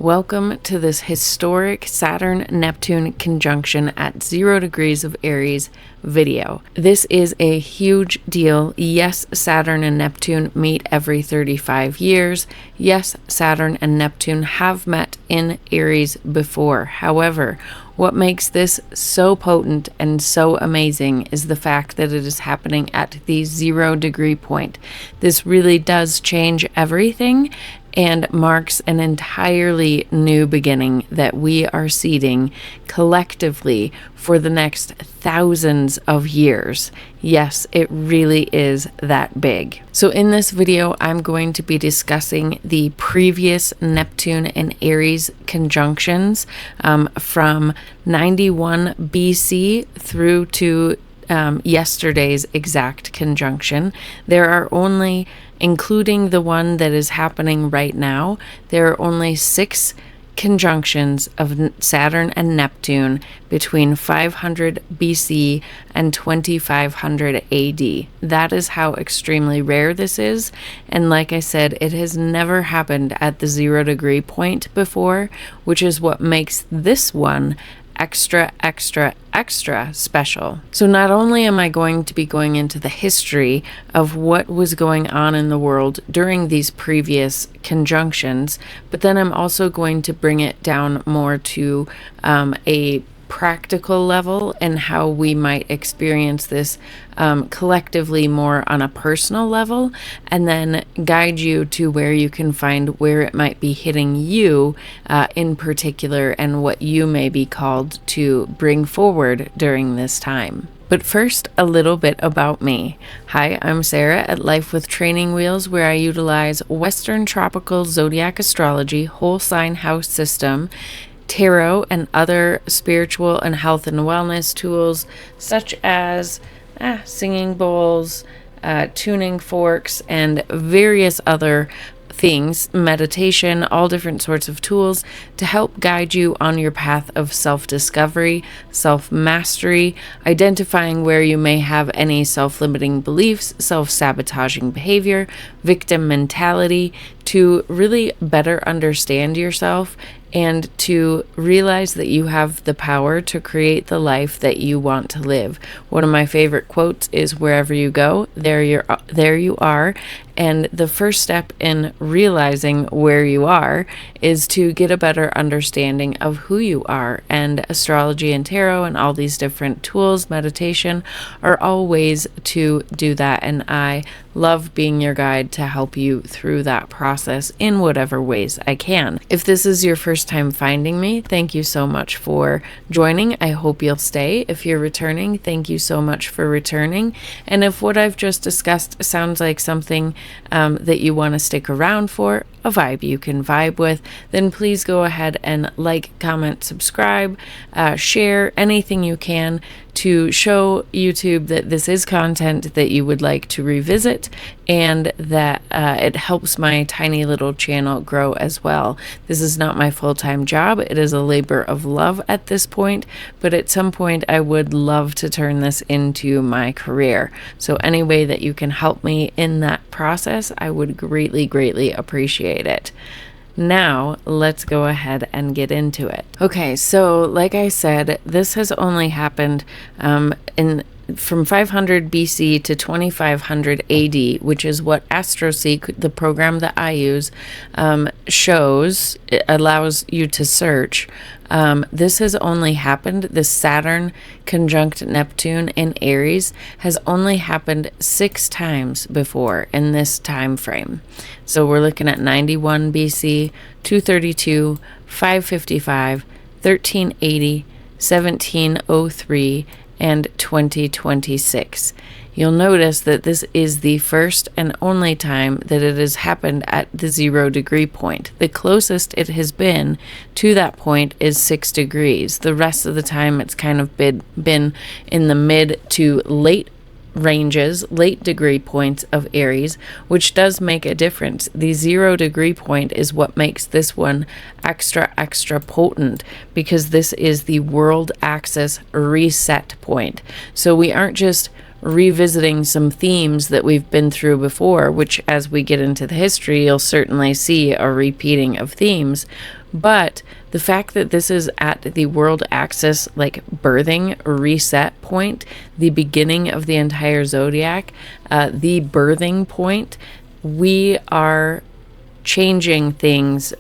welcome to this historic Saturn-Neptune conjunction at 0 degrees of Aries video. This is a huge deal. Yes, Saturn and Neptune meet every 35 years. Yes, Saturn and Neptune have met in Aries before. However, what makes this so potent and so amazing is the fact that it is happening at the 0 degree point. This really does change everything and marks an entirely new beginning that we are seeding collectively for the next thousands of years. Yes, it really is that big. So in this video, I'm going to be discussing the previous Neptune and Aries conjunctions from 91 BC through to yesterday's exact conjunction. There are only, including the one that is happening right now, there are only 6 conjunctions of Saturn and Neptune between 500 BC and 2500 AD. That is how extremely rare this is. And like I said, it has never happened at the 0 degree point before, which is what makes this one extra special. So not only am I going to be going into the history of what was going on in the world during these previous conjunctions, but then I'm also going to bring it down more to a practical level and how we might experience this collectively more on a personal level, and then guide you to where you can find where it might be hitting you in particular and what you may be called to bring forward during this time. But first, a little bit about me. Hi, I'm Sarah at Life with Training Wheels, where I utilize Western Tropical Zodiac Astrology, Whole Sign House System, tarot, and other spiritual and health and wellness tools such as singing bowls, tuning forks, and various other things, meditation, all different sorts of tools to help guide you on your path of self-discovery, self-mastery, identifying where you may have any self-limiting beliefs, self-sabotaging behavior, victim mentality, to really better understand yourself and to realize that you have the power to create the life that you want to live. One of my favorite quotes is, "Wherever you go, there you are." And the first step in realizing where you are is to get a better understanding of who you are. And astrology and tarot and all these different tools, meditation, are all ways to do that. And I love being your guide to help you through that process in whatever ways I can. If this is your first time finding me, thank you so much for joining. I hope you'll stay. If you're returning, thank you so much for returning. And if what I've just discussed sounds like something that you want to stick around for, a vibe you can vibe with, then please go ahead and like, comment, subscribe, share anything you can to show YouTube that this is content that you would like to revisit, and that it helps my tiny little channel grow as well. This is not my full-time job. It is a labor of love at this point, but at some point I would love to turn this into my career. So any way that you can help me in that process, I would greatly appreciate it. Now, let's go ahead and get into it. Okay, so like I said, this has only happened from 500 BC to 2500 AD, which is what AstroSeek, the program that I use, shows. It allows you to search. This has only happened, this Saturn conjunct Neptune in Aries has only happened 6 times before in this time frame. So we're looking at 91 BC, 232, 555, 1380, 1703, and 2026. You'll notice that this is the first and only time that it has happened at the 0 degree point. The closest it has been to that point is 6 degrees. The rest of the time it's kind of been in the mid to late ranges, late degree points of Aries, which does make a difference. The 0 degree point is what makes this one extra potent, because this is the world axis reset point. So we aren't just revisiting some themes that we've been through before, which as we get into the history, you'll certainly see a repeating of themes. But the fact that this is at the world axis, like birthing reset point, the beginning of the entire zodiac, the birthing point, we are changing things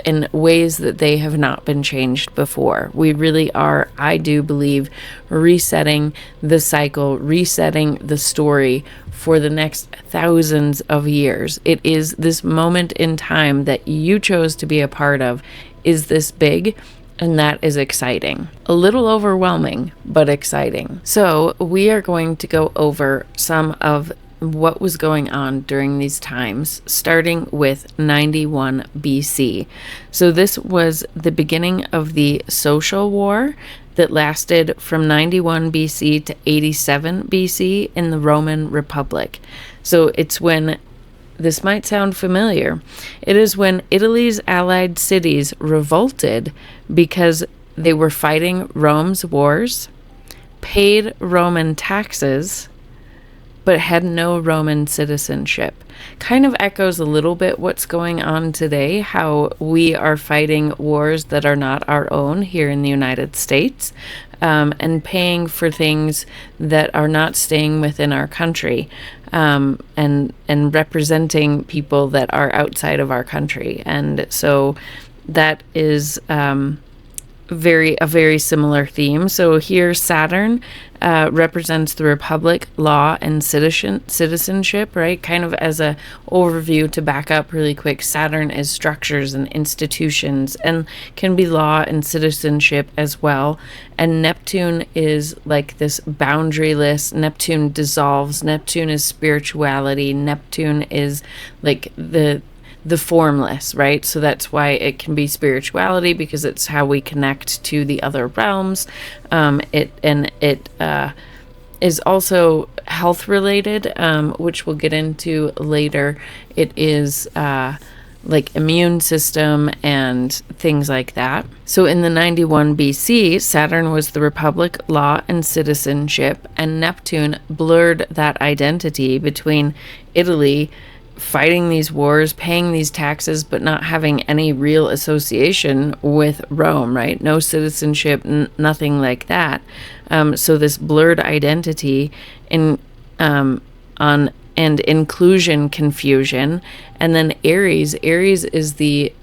in ways that they have not been changed before. We really are, I do believe, resetting the cycle, resetting the story for the next thousands of years. It is this moment in time that you chose to be a part of is this big, and that is exciting. A little overwhelming, but exciting. So we are going to go over some of what was going on during these times, starting with 91 BC. So this was the beginning of the social war that lasted from 91 BC to 87 BC in the Roman Republic. So it's when, this might sound familiar, it is when Italy's allied cities revolted because they were fighting Rome's wars, paid Roman taxes, but had no Roman citizenship. Kind of echoes a little bit what's going on today, how we are fighting wars that are not our own here in the United States, and paying for things that are not staying within our country, and representing people that are outside of our country. And so that is a very similar theme. So here Saturn represents the Republic, law, and citizenship, right? Kind of as a overview to back up really quick, Saturn is structures and institutions and can be law and citizenship as well. And Neptune is like this boundaryless, Neptune dissolves, Neptune is spirituality, Neptune is like the formless, right? So that's why it can be spirituality, because it's how we connect to the other realms. It is also health related, which we'll get into later. It is like immune system and things like that. So in the 91 BC, Saturn was the Republic, law, and citizenship, and Neptune blurred that identity between Italy fighting these wars, paying these taxes, but not having any real association with Rome, right? No citizenship, nothing like that. So this blurred identity and inclusion confusion. And then Aries is the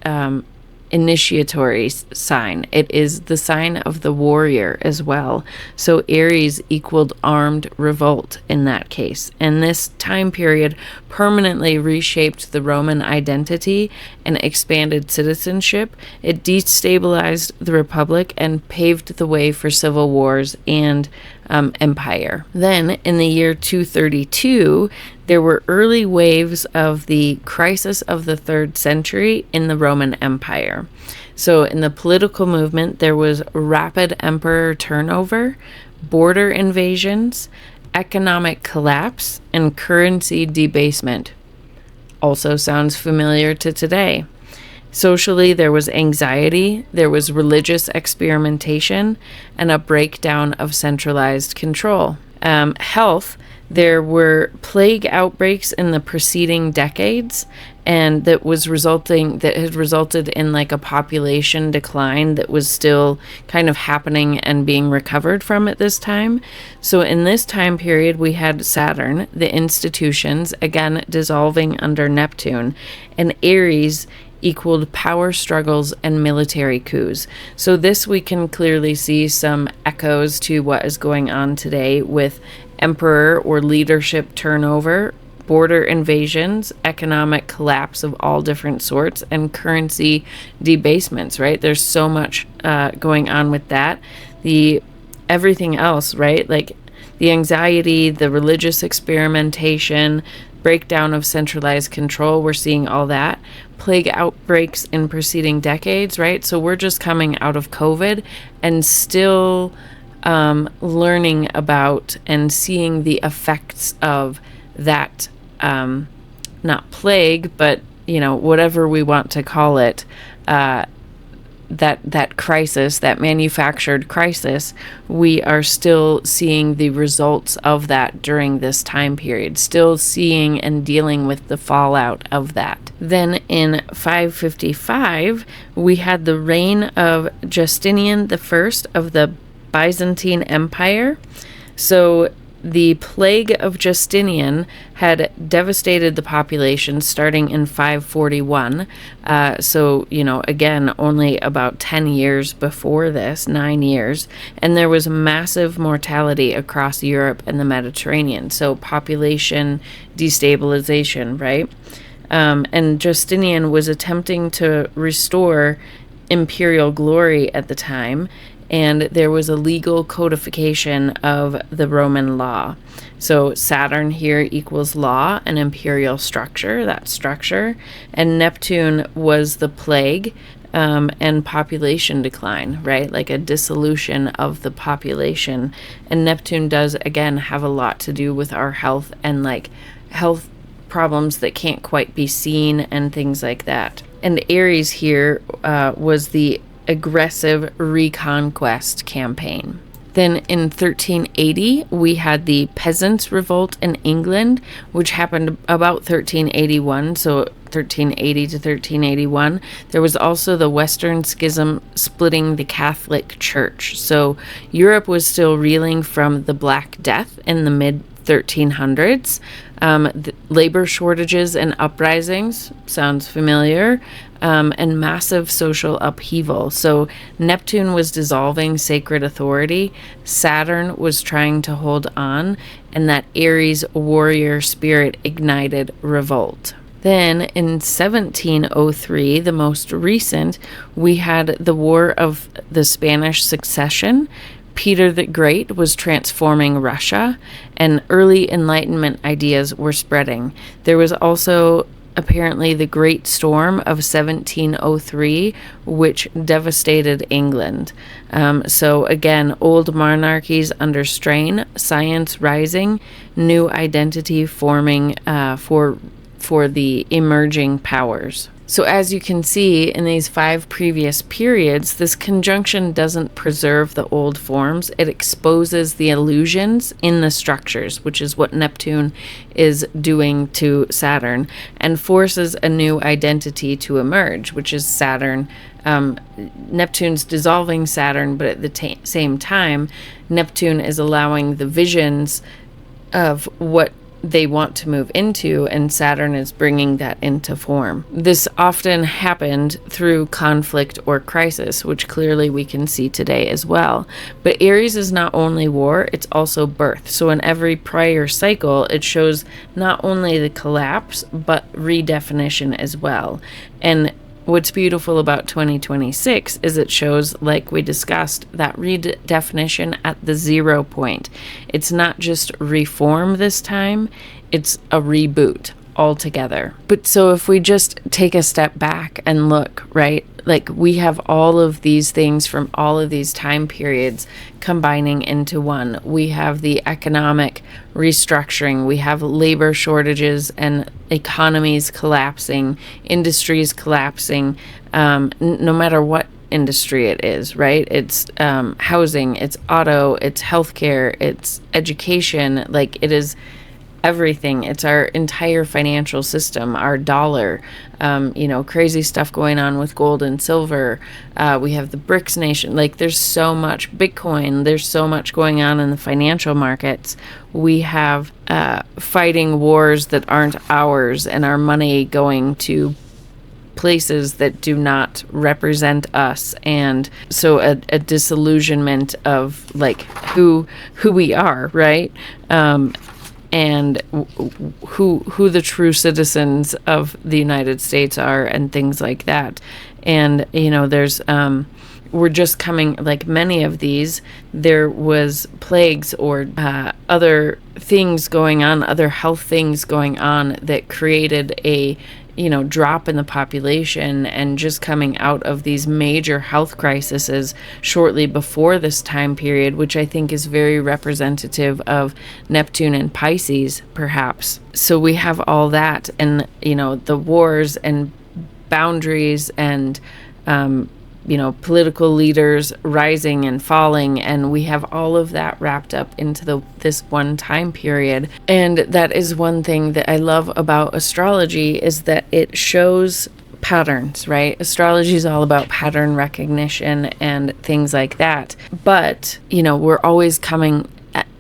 initiatory sign. It is the sign of the warrior as well. So Aries equaled armed revolt in that case. And this time period permanently reshaped the Roman identity and expanded citizenship. It destabilized the Republic and paved the way for civil wars and empire. Then in the year 232, there were early waves of the crisis of the 3rd century in the Roman Empire. So in the political movement, there was rapid emperor turnover, border invasions, economic collapse, and currency debasement. Also sounds familiar to today. Socially, there was anxiety, there was religious experimentation, and a breakdown of centralized control. Health, there were plague outbreaks in the preceding decades, and that had resulted in like a population decline that was still kind of happening and being recovered from at this time. So in this time period, we had Saturn, the institutions, again dissolving under Neptune, and Aries equaled power struggles and military coups. So this we can clearly see some echoes to what is going on today with emperor or leadership turnover, border invasions, economic collapse of all different sorts, and currency debasements, right? There's so much going on with that. Everything else, right? Like the anxiety, the religious experimentation, breakdown of centralized control, we're seeing all that. Plague outbreaks in preceding decades, right? So we're just coming out of COVID and still learning about and seeing the effects of that, not plague, but, whatever we want to call it, that crisis, that manufactured crisis, we are still seeing the results of that during this time period, still seeing and dealing with the fallout of that. Then in 555, we had the reign of Justinian I of the Byzantine Empire. So the plague of Justinian had devastated the population starting in 541. So, again, only about 10 years before this, 9 years. And there was massive mortality across Europe and the Mediterranean. So population destabilization, right? And Justinian was attempting to restore imperial glory at the time, and there was a legal codification of the Roman law. So Saturn here equals law and imperial structure, that structure, and Neptune was the plague and population decline, right? Like a dissolution of the population. And Neptune does, again, have a lot to do with our health and like health problems that can't quite be seen and things like that. And Aries here was the aggressive reconquest campaign. Then in 1380, we had the Peasants' Revolt in England, which happened about 1381, so 1380 to 1381. There was also the Western Schism splitting the Catholic Church. So Europe was still reeling from the Black Death in the mid-1300s. Labor shortages and uprisings, sounds familiar, and massive social upheaval. So Neptune was dissolving sacred authority, Saturn was trying to hold on, and that Aries warrior spirit ignited revolt. Then in 1703, the most recent, we had the War of the Spanish Succession. Peter the Great was transforming Russia, and early Enlightenment ideas were spreading. There was also apparently the Great Storm of 1703, which devastated England. So again, old monarchies under strain, science rising, new identity forming for the emerging powers. So as you can see in these 5 previous periods, this conjunction doesn't preserve the old forms. It exposes the illusions in the structures, which is what Neptune is doing to Saturn, and forces a new identity to emerge, which is Saturn. Neptune's dissolving Saturn, but at the same time, Neptune is allowing the visions of what they want to move into, and Saturn is bringing that into form. This often happened through conflict or crisis, which clearly we can see today as well. But Aries is not only war, it's also birth. So in every prior cycle, it shows not only the collapse, but redefinition as well. And what's beautiful about 2026 is it shows, like we discussed, that redefinition at the 0 point. It's not just reform this time, it's a reboot altogether. But so if we just take a step back and look, right, like we have all of these things from all of these time periods combining into one. We have the economic restructuring, we have labor shortages and economies collapsing, industries collapsing, no matter what industry it is, right? It's housing, it's auto, it's healthcare, it's education, like it is everything. It's our entire financial system, our dollar, crazy stuff going on with gold and silver. We have the BRICS nation. Like there's so much Bitcoin. There's so much going on in the financial markets. We have fighting wars that aren't ours, and our money going to places that do not represent us, and so a disillusionment of like who we are, right? And who the true citizens of the United States are, and things like that. And there's we're just coming, like many of these, there was plagues or other things going on, other health things going on that created a drop in the population, and just coming out of these major health crises shortly before this time period, which I think is very representative of Neptune and Pisces, perhaps. So we have all that, and the wars and boundaries and political leaders rising and falling, and we have all of that wrapped up into this one time period. And that is one thing that I love about astrology, is that it shows patterns, right? Astrology is all about pattern recognition and things like that. But, we're always coming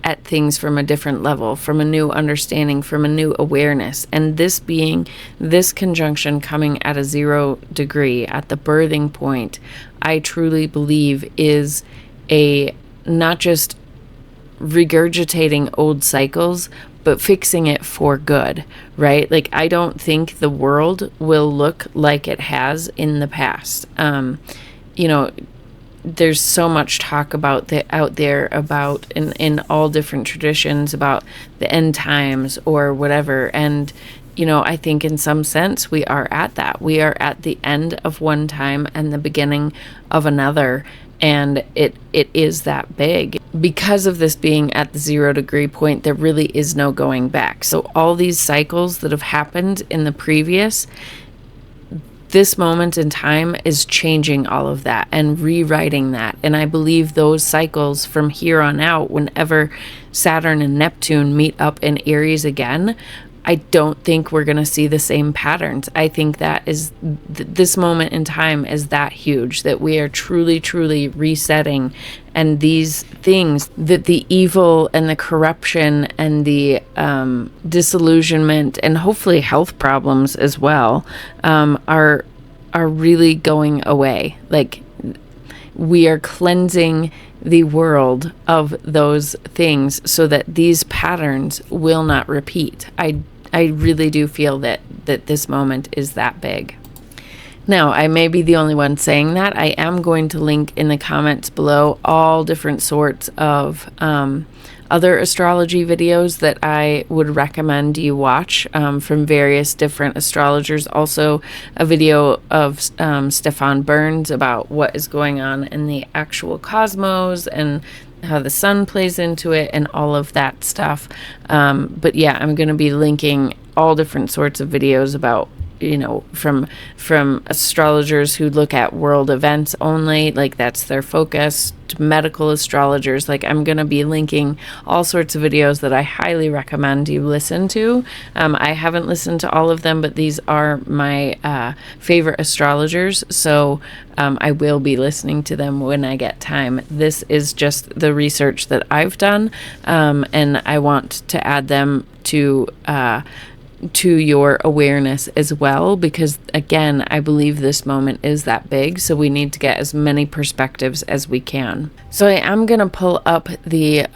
at things from a different level, from a new understanding, from a new awareness. And this conjunction coming at a 0 degree, at the birthing point, I truly believe is not just regurgitating old cycles, but fixing it for good, right? Like, I don't think the world will look like it has in the past. There's so much talk out there about in all different traditions about the end times or whatever. And, I think in some sense we are at that. We are at the end of one time and the beginning of another. And it is that big. Because of this being at the 0 degree point, there really is no going back. So all these cycles that have happened in the previous, this moment in time is changing all of that and rewriting that. And I believe those cycles from here on out, whenever Saturn and Neptune meet up in Aries again, I don't think we're going to see the same patterns. I think that is this moment in time is that huge, that we are truly, truly resetting. And these things, that the evil and the corruption and the disillusionment and hopefully health problems as well, are really going away. Like, we are cleansing the world of those things so that these patterns will not repeat. I really do feel that this moment is that big. Now, I may be the only one saying that. I am going to link in the comments below all different sorts of other astrology videos that I would recommend you watch from various different astrologers. Also, a video of Stefan Burns about what is going on in the actual cosmos and how the sun plays into it and all of that stuff. But yeah, I'm going to be linking all different sorts of videos about, from astrologers who look at world events only, like that's their focus, to medical astrologers. Like, I'm going to be linking all sorts of videos that I highly recommend you listen to. I haven't listened to all of them, but these are my favorite astrologers. So I will be listening to them when I get time. This is just the research that I've done, and I want to add them to your awareness as well, because again, I believe this moment is that big, so we need to get as many perspectives as we can. So I am going to pull up the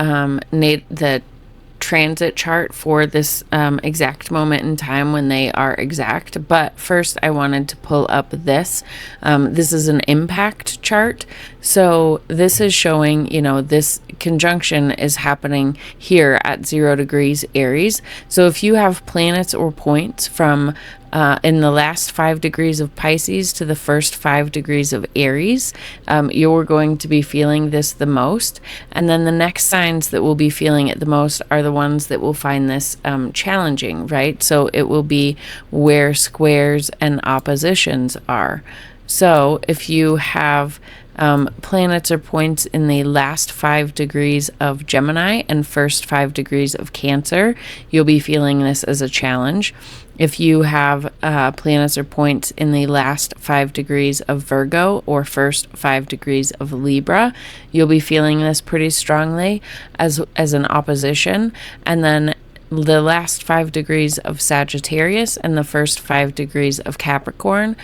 transit chart for this exact moment in time when they are exact. But first I wanted to pull up this. This is an impact chart. So this is showing, this conjunction is happening here at 0 degrees Aries. So if you have planets or points from in the last 5 degrees of Pisces to the first 5 degrees of Aries, you're going to be feeling this the most. And then the next signs that will be feeling it the most are the ones that will find this challenging, right? So it will be where squares and oppositions are. So if you have planets or points in the last 5 degrees of Gemini and first 5 degrees of Cancer, you'll be feeling this as a challenge. If you have planets or points in the last 5 degrees of Virgo or first 5 degrees of Libra, you'll be feeling this pretty strongly as an opposition. And then the last 5 degrees of Sagittarius and the first 5 degrees of Capricorn,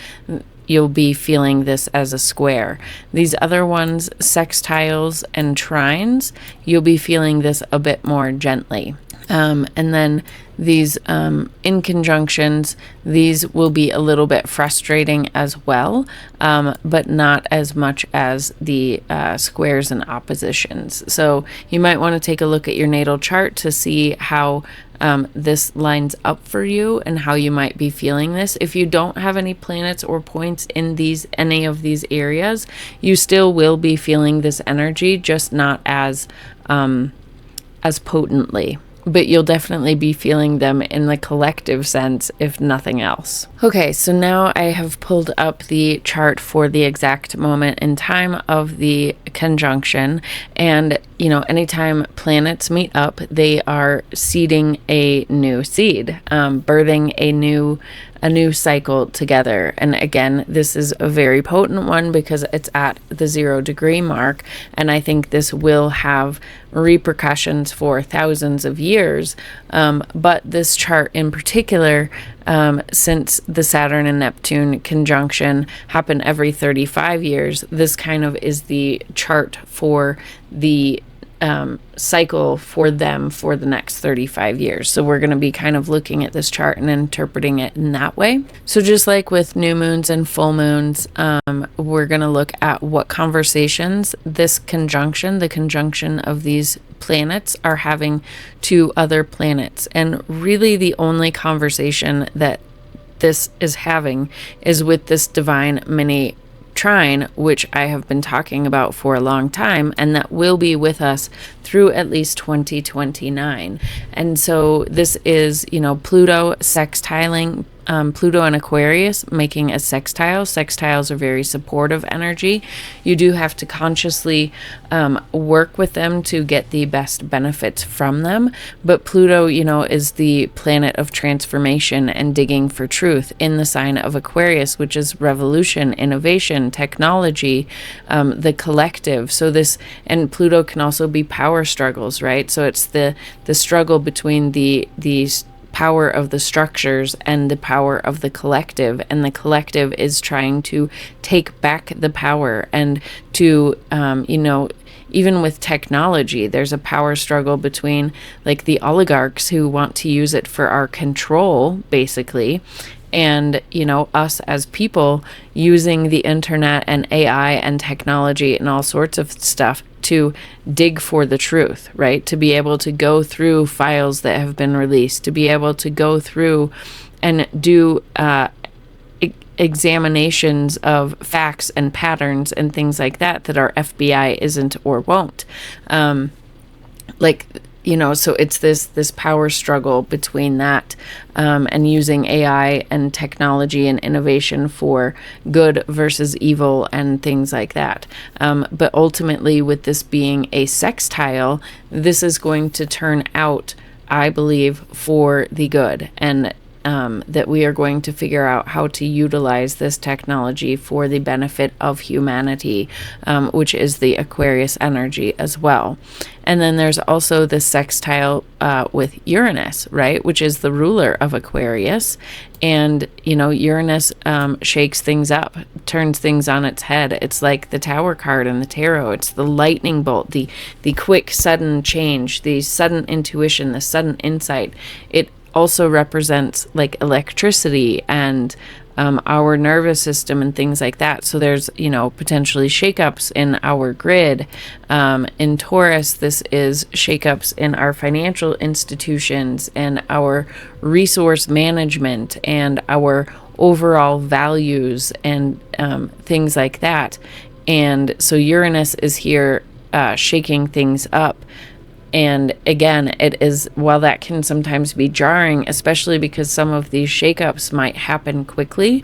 you'll be feeling this as a square. These other ones, sextiles and trines, you'll be feeling this a bit more gently. And then these in conjunctions, these will be a little bit frustrating as well, but not as much as the squares and oppositions. So you might want to take a look at your natal chart to see how this lines up for you and how you might be feeling this. If you don't have any planets or points in any of these areas, you still will be feeling this energy, just not as potently. but you'll definitely be feeling them in the collective sense, if nothing else. Okay, so now I have pulled up the chart for the exact moment in time of the conjunction. And, anytime planets meet up, they are seeding a new seed, birthing a new cycle together. And again, this is a very potent one because it's at the 0 degree mark. And I think this will have repercussions for thousands of years. But this chart in particular, since the Saturn and Neptune conjunction happen every 35 years, this kind of is the chart for the cycle for them for the next 35 years. So we're going to be kind of looking at this chart and interpreting it in that way. So just like with new moons and full moons, we're going to look at what conversations this conjunction, the conjunction of these planets, are having to other planets. And really the only conversation that this is having is with this divine mini trine, which I have been talking about for a long time, and that will be with us through at least 2029. And so this is, Pluto sextiling Pluto and Aquarius, making a sextile. Sextiles are very supportive energy. You do have to consciously work with them to get the best benefits from them. But Pluto, is the planet of transformation and digging for truth in the sign of Aquarius, which is revolution, innovation, technology, the collective. So and Pluto can also be power struggles, right? So it's the struggle between these power of the structures and the power of the collective, and the collective is trying to take back the power and to even with technology, there's a power struggle between like the oligarchs who want to use it for our control, basically, and us as people using the internet and AI and technology and all sorts of stuff to dig for the truth, right? To be able to go through files that have been released, to be able to go through and do examinations of facts and patterns and things like that our FBI isn't or won't. So it's this power struggle between that and using AI and technology and innovation for good versus evil and things like that. But ultimately, with this being a sextile, this is going to turn out, I believe, for the good, and that we are going to figure out how to utilize this technology for the benefit of humanity, which is the Aquarius energy as well. And then there's also the sextile with Uranus, right, which is the ruler of Aquarius. And, Uranus shakes things up, turns things on its head. It's like the Tower card in the tarot. It's the lightning bolt, the quick, sudden change, the sudden intuition, the sudden insight. It also represents like electricity and our nervous system and things like that. So there's, potentially shakeups in our grid. In Taurus, this is shakeups in our financial institutions and our resource management and our overall values and things like that. And so Uranus is here shaking things up. And again, it is, while that can sometimes be jarring, especially because some of these shakeups might happen quickly,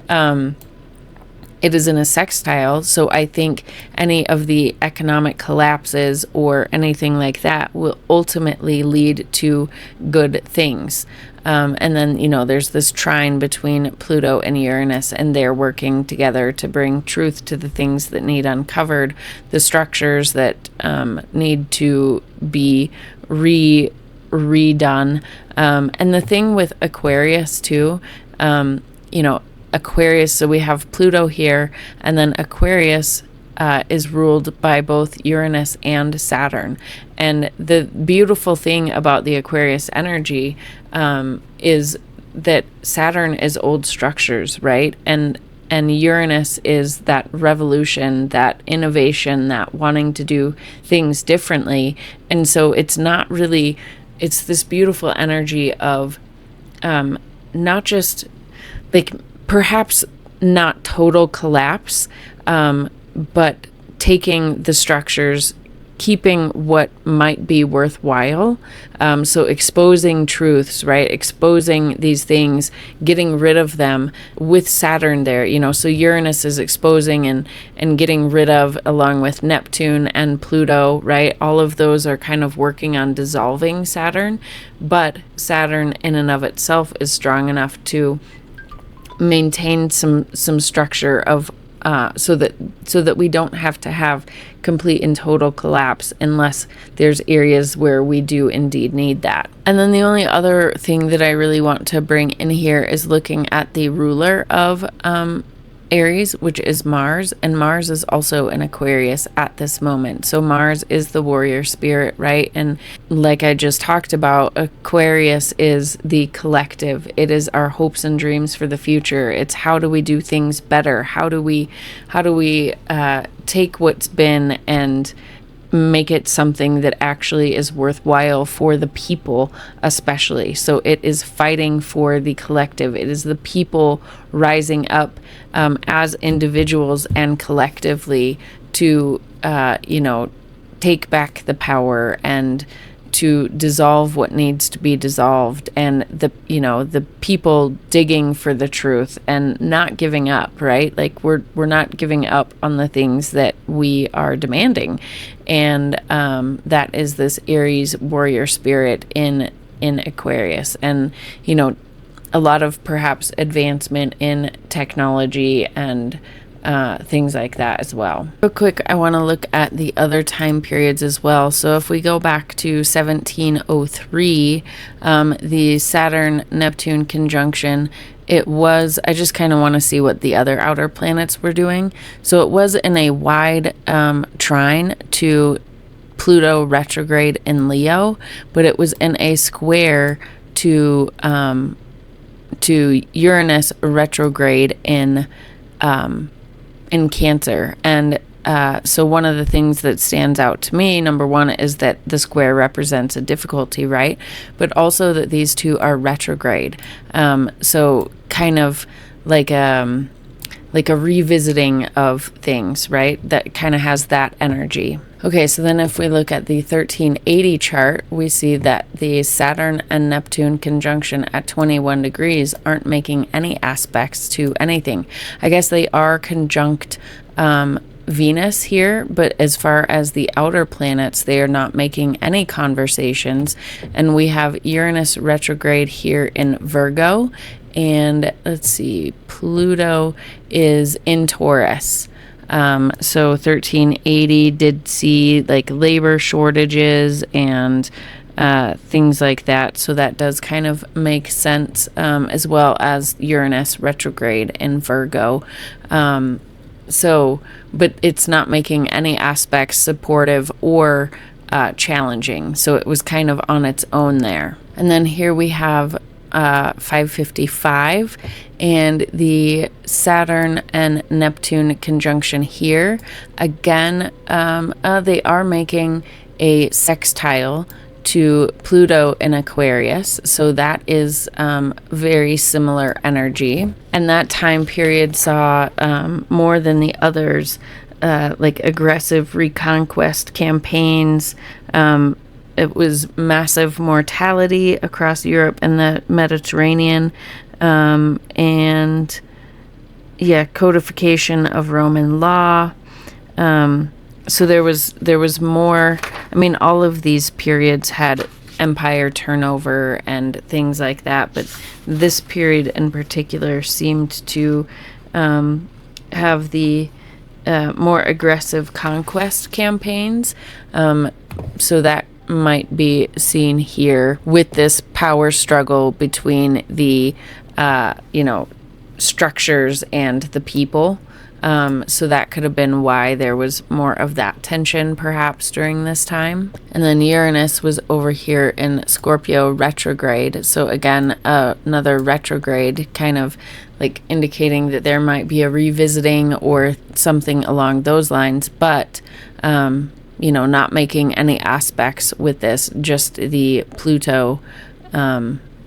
it is in a sextile. So I think any of the economic collapses or anything like that will ultimately lead to good things. And then, there's this trine between Pluto and Uranus, and they're working together to bring truth to the things that need uncovered, the structures that need to be redone. And the thing with Aquarius too, Aquarius, so we have Pluto here, and then Aquarius is ruled by both Uranus and Saturn. And the beautiful thing about the Aquarius energy is that Saturn is old structures, right? And Uranus is that revolution, that innovation, that wanting to do things differently. And so it's not really, it's this beautiful energy of not just like perhaps not total collapse, but taking the structures, keeping what might be worthwhile. So exposing truths, right? Exposing these things, getting rid of them with Saturn there, so Uranus is exposing and getting rid of, along with Neptune and Pluto, right? All of those are kind of working on dissolving Saturn, but Saturn in and of itself is strong enough to maintain some structure of so that we don't have to have complete and total collapse unless there's areas where we do indeed need that. And then the only other thing that I really want to bring in here is looking at the ruler of Aries, which is Mars, and Mars is also in Aquarius at this moment. So Mars is the warrior spirit, right? And like I just talked about, Aquarius is the collective. It is our hopes and dreams for the future. It's how do we do things better? How do we take what's been and make it something that actually is worthwhile for the people, especially. So it is fighting for the collective. It is the people rising up as individuals and collectively to, take back the power and to dissolve what needs to be dissolved, and the people digging for the truth and not giving up, right? Like we're not giving up on the things that we are demanding, and that is this Aries warrior spirit in Aquarius, and a lot of perhaps advancement in technology and things like that as well. Real quick, I want to look at the other time periods as well. So if we go back to 1703, the Saturn Neptune conjunction, I just kind of want to see what the other outer planets were doing. So it was in a wide trine to Pluto retrograde in Leo, but it was in a square to Uranus retrograde in Cancer. And so one of the things that stands out to me, number one, is that the square represents a difficulty, right? But also that these two are retrograde. So kind of like a revisiting of things, right? That kind of has that energy. Okay, so then if we look at the 1380 chart, we see that the Saturn and Neptune conjunction at 21 degrees aren't making any aspects to anything. I guess they are conjunct Venus here, but as far as the outer planets, they are not making any conversations. And we have Uranus retrograde here in Virgo, and let's see, Pluto is in Taurus. So 1380 did see like labor shortages and things like that. So that does kind of make sense, as well as Uranus retrograde in Virgo. But it's not making any aspects supportive or challenging. So it was kind of on its own there. And then here we have 555 and the Saturn and Neptune conjunction here. Again, they are making a sextile to Pluto in Aquarius, so that is very similar energy. And that time period saw more than the others, like aggressive reconquest campaigns. It was massive mortality across Europe and the Mediterranean, and codification of Roman law. So there was more. I mean, all of these periods had empire turnover and things like that, but this period in particular seemed to have the more aggressive conquest campaigns. So that might be seen here with this power struggle between the structures and the people. So that could have been why there was more of that tension perhaps during this time. And then Uranus was over here in Scorpio retrograde. So again, another retrograde, kind of like indicating that there might be a revisiting or something along those lines, but not making any aspects with this, just the Pluto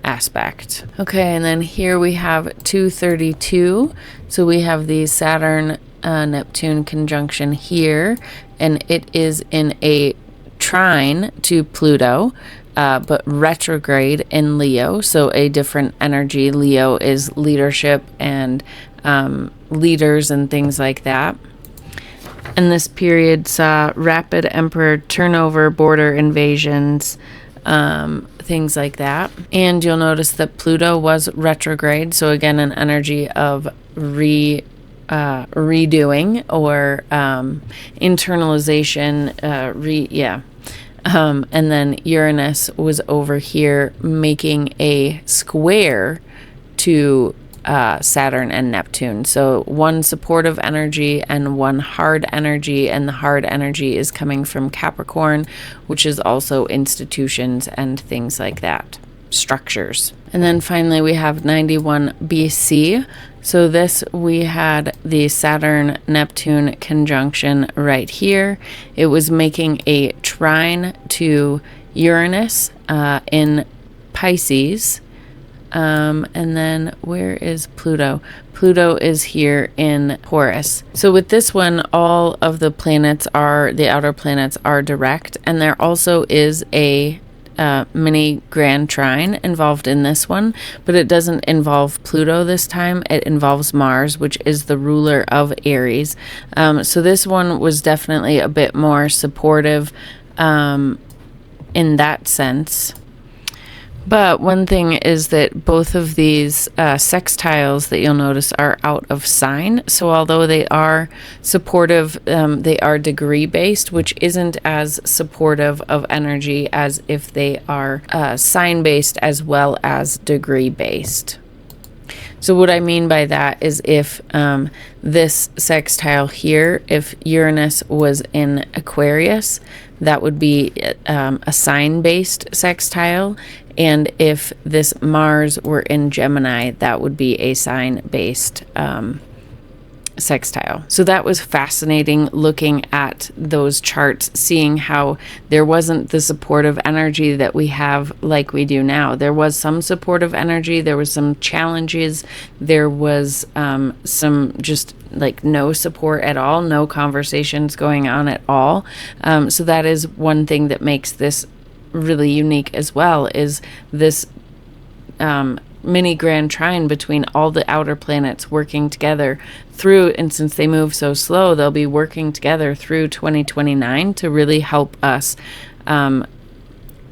aspect. Okay, and then here we have 232. So we have the Saturn Neptune conjunction here, and it is in a trine to Pluto, but retrograde in Leo, so a different energy. Leo is leadership and leaders and things like that. And this period saw rapid emperor turnover, border invasions, things like that. And you'll notice that Pluto was retrograde, so again, an energy of redoing or internalization, and then Uranus was over here making a square to Saturn and Neptune. So one supportive energy and one hard energy, and the hard energy is coming from Capricorn, which is also institutions and things like that, structures. And then finally we have 91 BC. So this, we had the Saturn Neptune conjunction right here. It was making a trine to Uranus in Pisces. And then where is Pluto? Pluto is here in Taurus. So with this one, all of the planets the outer planets are direct, and there also is a mini grand trine involved in this one, but it doesn't involve Pluto this time. It involves Mars, which is the ruler of Aries. So this one was definitely a bit more supportive in that sense. But one thing is that both of these sextiles that you'll notice are out of sign. So although they are supportive, they are degree based, which isn't as supportive of energy as if they are sign based as well as degree based. So what I mean by that is if this sextile here, if Uranus was in Aquarius, that would be a sign-based sextile. And if this Mars were in Gemini, that would be a sign-based sextile. So that was fascinating looking at those charts, seeing how there wasn't the supportive energy that we have like we do now. There was some supportive energy, there was some challenges, there was some just like no support at all, no conversations going on at all. So that is one thing that makes this really unique as well, is this mini grand trine between all the outer planets working together through, and since they move so slow, they'll be working together through 2029 to really help us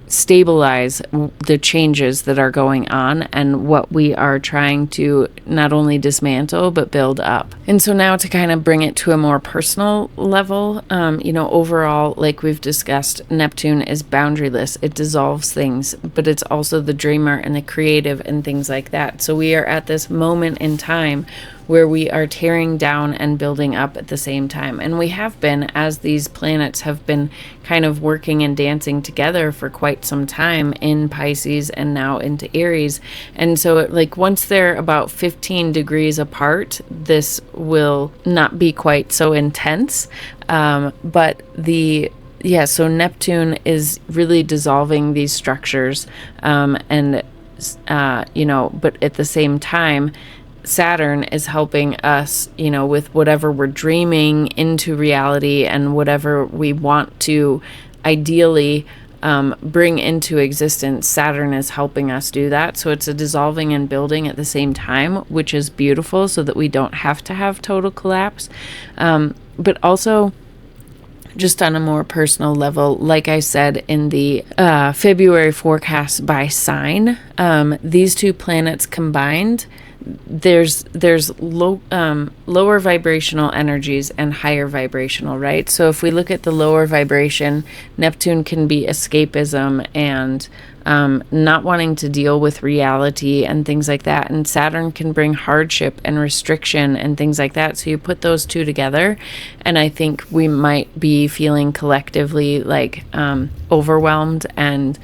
stabilize the changes that are going on and what we are trying to not only dismantle but build up. And so now to kind of bring it to a more personal level, overall, like we've discussed, Neptune is boundaryless. It dissolves things, but it's also the dreamer and the creative and things like that. So we are at this moment in time where we are tearing down and building up at the same time. And we have been, as these planets have been kind of working and dancing together for quite some time in Pisces and now into Aries. And so once they're about 15 degrees apart, this will not be quite so intense. So Neptune is really dissolving these structures. But at the same time, Saturn is helping us, with whatever we're dreaming into reality and whatever we want to ideally bring into existence. Saturn is helping us do that. So it's a dissolving and building at the same time, which is beautiful so that we don't have to have total collapse. But also, just on a more personal level, like I said in the February forecast by sign, these two planets combined, there's lower vibrational energies and higher vibrational, right? So if we look at the lower vibration, Neptune can be escapism and not wanting to deal with reality and things like that, and Saturn can bring hardship and restriction and things like that. So you put those two together, and I think we might be feeling collectively overwhelmed and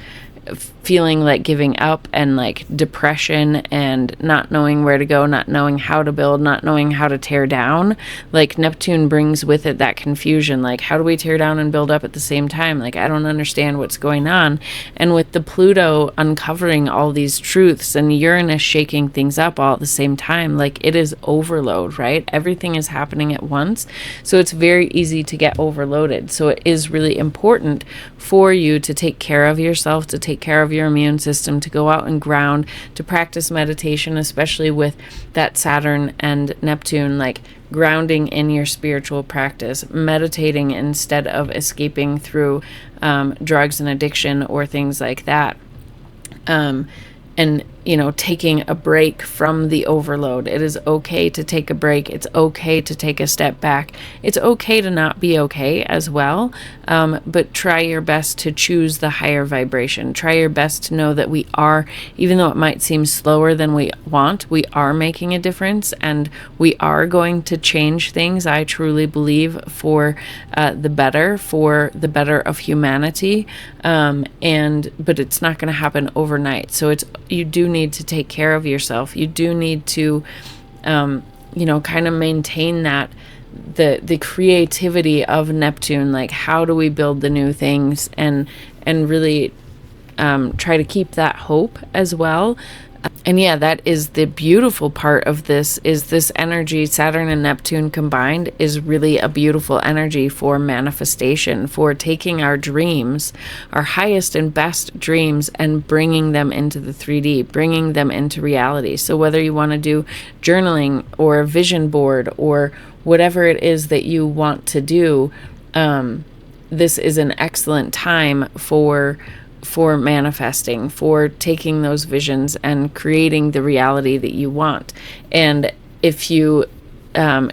feeling like giving up and like depression and not knowing where to go, not knowing how to build, not knowing how to tear down. Like Neptune brings with it that confusion. Like, how do we tear down and build up at the same time? Like, I don't understand what's going on. And with the Pluto uncovering all these truths and Uranus shaking things up all at the same time, like, it is overload, right? Everything is happening at once. So it's very easy to get overloaded. So it is really important for you to take care of yourself, to take care of your immune system, to go out and ground, to practice meditation, especially with that Saturn and Neptune, like grounding in your spiritual practice, meditating instead of escaping through drugs and addiction or things like that. And, you know, taking a break from the overload. It is okay to take a break. It's okay to take a step back. It's okay to not be okay as well. But try your best to choose the higher vibration. Try your best to know that we are, even though it might seem slower than we want, we are making a difference and we are going to change things. I truly believe for the better of humanity. But it's not going to happen overnight. So you do need to take care of yourself. You do need to, kind of maintain that, the creativity of Neptune. Like, how do we build the new things and really try to keep that hope as well. And yeah, that is the beautiful part of this, is this energy, Saturn and Neptune combined, is really a beautiful energy for manifestation, for taking our dreams, our highest and best dreams, and bringing them into the 3D, bringing them into reality. So whether you want to do journaling or a vision board or whatever it is that you want to do, this is an excellent time for manifesting, for taking those visions and creating the reality that you want. And if you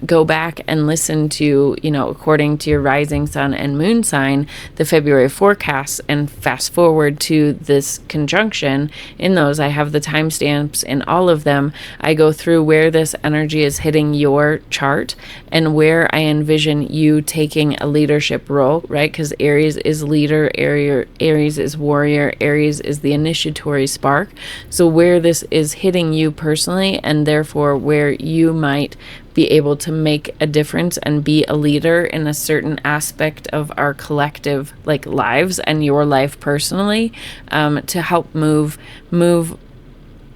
go back and listen to, according to your rising sun and moon sign, the February forecasts, and fast forward to this conjunction, in those I have the timestamps in all of them. I go through where this energy is hitting your chart and where I envision you taking a leadership role, right? Because Aries is leader, Aries is warrior, Aries is the initiatory spark. So where this is hitting you personally, and therefore where you might be able to make a difference and be a leader in a certain aspect of our collective lives and your life personally, to help move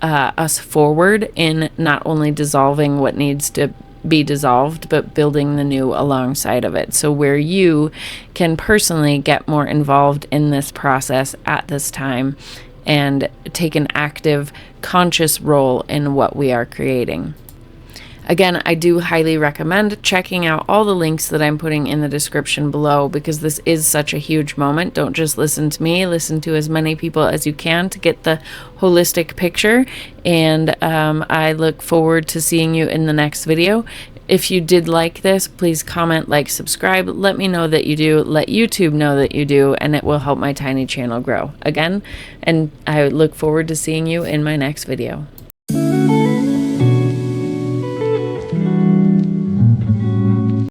us forward in not only dissolving what needs to be dissolved, but building the new alongside of it. So where you can personally get more involved in this process at this time and take an active, conscious role in what we are creating. Again, I do highly recommend checking out all the links that I'm putting in the description below, because this is such a huge moment. Don't just listen to me, listen to as many people as you can to get the holistic picture. And I look forward to seeing you in the next video. If you did like this, please comment, like, subscribe. Let me know that you do. Let YouTube know that you do, and it will help my tiny channel grow. Again, and I look forward to seeing you in my next video.